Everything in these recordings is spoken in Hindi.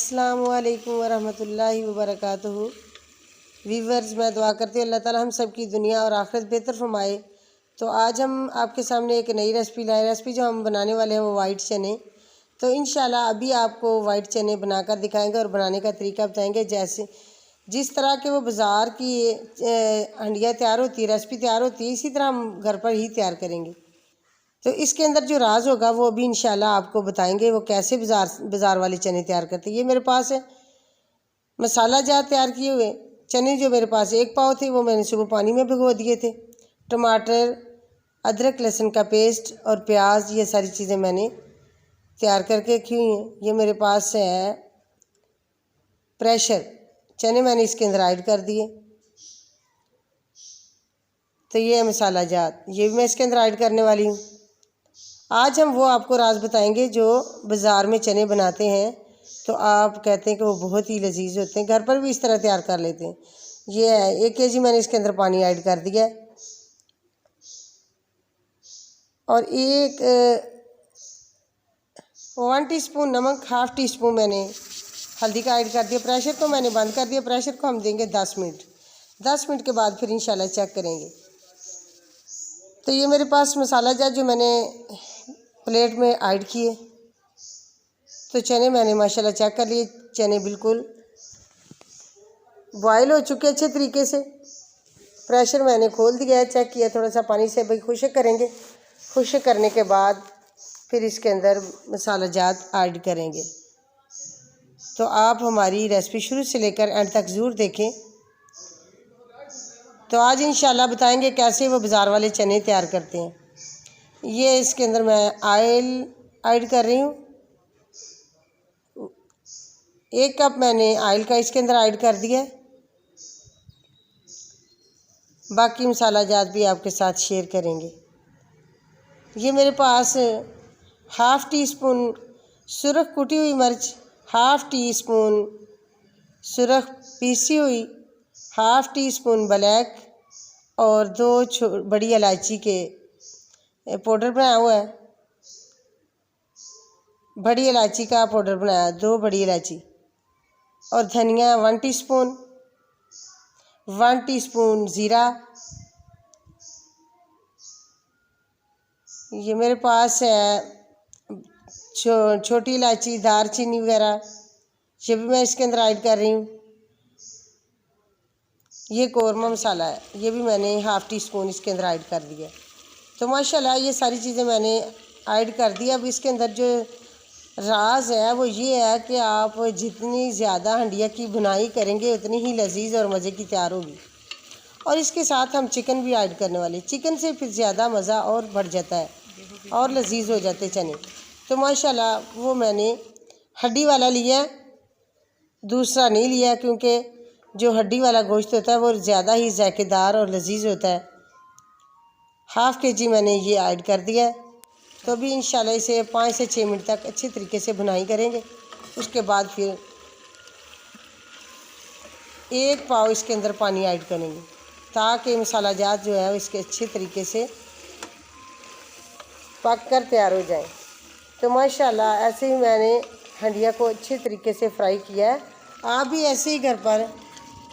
अस्सलामुअलैकुम वरहमतुल्लाहि वबरकातुहू। वीवर्स, मैं दुआ करती हूँ अल्लाह ताला हम सब की दुनिया और आखिरत बेहतर फरमाए। तो आज हम आपके सामने एक नई रेसिपी लाए। रेसिपी जो हम बनाने वाले हैं वो वाइट चने। तो इंशाल्लाह अभी आपको वाइट चने बनाकर दिखाएंगे और बनाने का तरीका बताएंगे। जैसे जिस तरह के वो बाज़ार की हंडिया तैयार होती है, रेसिपी तैयार होती है, इसी तरह हम घर पर ही तैयार करेंगे। तो इसके अंदर जो राज होगा वो अभी इंशाल्लाह आपको बताएंगे वो कैसे बाज़ार वाले चने तैयार करते हैं। ये मेरे पास है मसाला जात तैयार किए हुए चने। जो मेरे पास 1 पाव थे वो मैंने सुबह पानी में भिगो दिए थे। टमाटर, अदरक लहसुन का पेस्ट और प्याज, ये सारी चीज़ें मैंने तैयार करके रखी हुई हैं। ये मेरे पास है प्रेशर चने, मैंने इसके अंदर ऐड कर दिए। तो ये है मसाला जात, ये भी मैं इसके अंदर ऐड करने वाली हूँ। आज हम वो आपको राज बताएंगे जो बाज़ार में चने बनाते हैं तो आप कहते हैं कि वो बहुत ही लजीज होते हैं। घर पर भी इस तरह तैयार कर लेते हैं। ये है 1 kg मैंने इसके अंदर पानी ऐड कर दिया है और 1 टीस्पून नमक, 1/2 टीस्पून मैंने हल्दी का ऐड कर दिया। प्रेशर को मैंने बंद कर दिया। प्रेशर को हम देंगे 10 मिनट। 10 मिनट के बाद फिर इंशाल्लाह चेक करेंगे। तो ये मेरे पास मसाला जात जो मैंने प्लेट में ऐड किए। तो चने मैंने माशाल्लाह चेक कर लिए। चने बिल्कुल बॉयल हो चुके अच्छे तरीके से। प्रेशर मैंने खोल दिया है, चेक किया। थोड़ा सा पानी से भाई खुश्क करेंगे। खुश्क करने के बाद फिर इसके अंदर मसाला जात ऐड करेंगे। तो आप हमारी रेसिपी शुरू से लेकर एंड तक ज़रूर देखें। तो आज इंशाल्लाह बताएंगे कैसे वो बाज़ार वाले चने तैयार करते हैं। ये इसके अंदर मैं ऑयल ऐड कर रही हूँ। 1 कप मैंने ऑयल का इसके अंदर ऐड कर दिया है। बाकी मसाला जात भी आपके साथ शेयर करेंगे। ये मेरे पास 1/2 टीस्पून सुरख कुटी हुई मिर्च, 1/2 टीस्पून सुरख पीसी हुई, 1/2 टीस्पून ब्लैक और 2 बड़ी इलायची के पाउडर बनाया हुआ है। बड़ी इलायची का पाउडर बनाया, 2 बड़ी इलायची और धनिया 1 टीस्पून, 1 टीस्पून ज़ीरा। ये मेरे पास है छोटी इलायची, दारचीनी वगैरह, ये भी मैं इसके अंदर ऐड कर रही हूँ। ये कौरमा मसाला है, ये भी मैंने 1/2 टीस्पून इसके अंदर ऐड कर दिया। तो माशाल्लाह ये सारी चीज़ें मैंने ऐड कर दी। अब इसके अंदर जो राज है वो ये है कि आप जितनी ज़्यादा हंडिया की बुनाई करेंगे उतनी ही लजीज और मज़े की तैयार होगी। और इसके साथ हम चिकन भी ऐड करने वाले। चिकन से फिर ज़्यादा मज़ा और बढ़ जाता है और लजीज हो जाते चने। तो माशाल्लाह वो मैंने हड्डी वाला लिया, दूसरा नहीं लिया, क्योंकि जो हड्डी वाला गोश्त होता है वो ज़्यादा ही जायकेदार और लजीज होता है। 1/2 kg मैंने ये ऐड कर दिया है। तो अभी इंशाल्लाह इसे 5 से 6 मिनट तक अच्छे तरीके से भुनाई करेंगे। उसके बाद फिर 1 पाव इसके अंदर पानी ऐड करेंगे ताकि मसाला जात जो है इसके अच्छे तरीके से पक कर तैयार हो जाए। तो माशाल्लाह ऐसे ही मैंने हंडिया को अच्छे तरीके से फ्राई किया है। आप भी ऐसे ही घर पर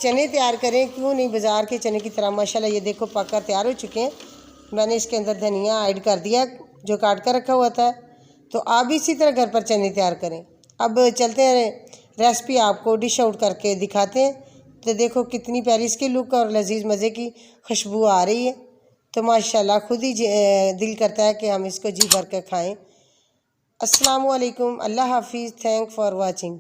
चने तैयार करें, क्यों नहीं बाज़ार के चने की तरह। माशाल्लाह ये देखो पक कर तैयार हो चुके हैं। मैंने इसके अंदर धनिया ऐड कर दिया जो काट कर रखा हुआ था। तो आप भी इसी तरह घर पर चने तैयार करें। अब चलते हैं रेसिपी आपको डिश आउट करके दिखाते हैं। तो देखो कितनी प्यारी इसकी लुक और लजीज मज़े की खुशबू आ रही है। तो माशाल्लाह खुद ही दिल करता है कि हम इसको जी भर कर खाएँ। अस्सलामु अलैकुम, अल्लाह हाफिज़, थैंक फॉर वाचिंग।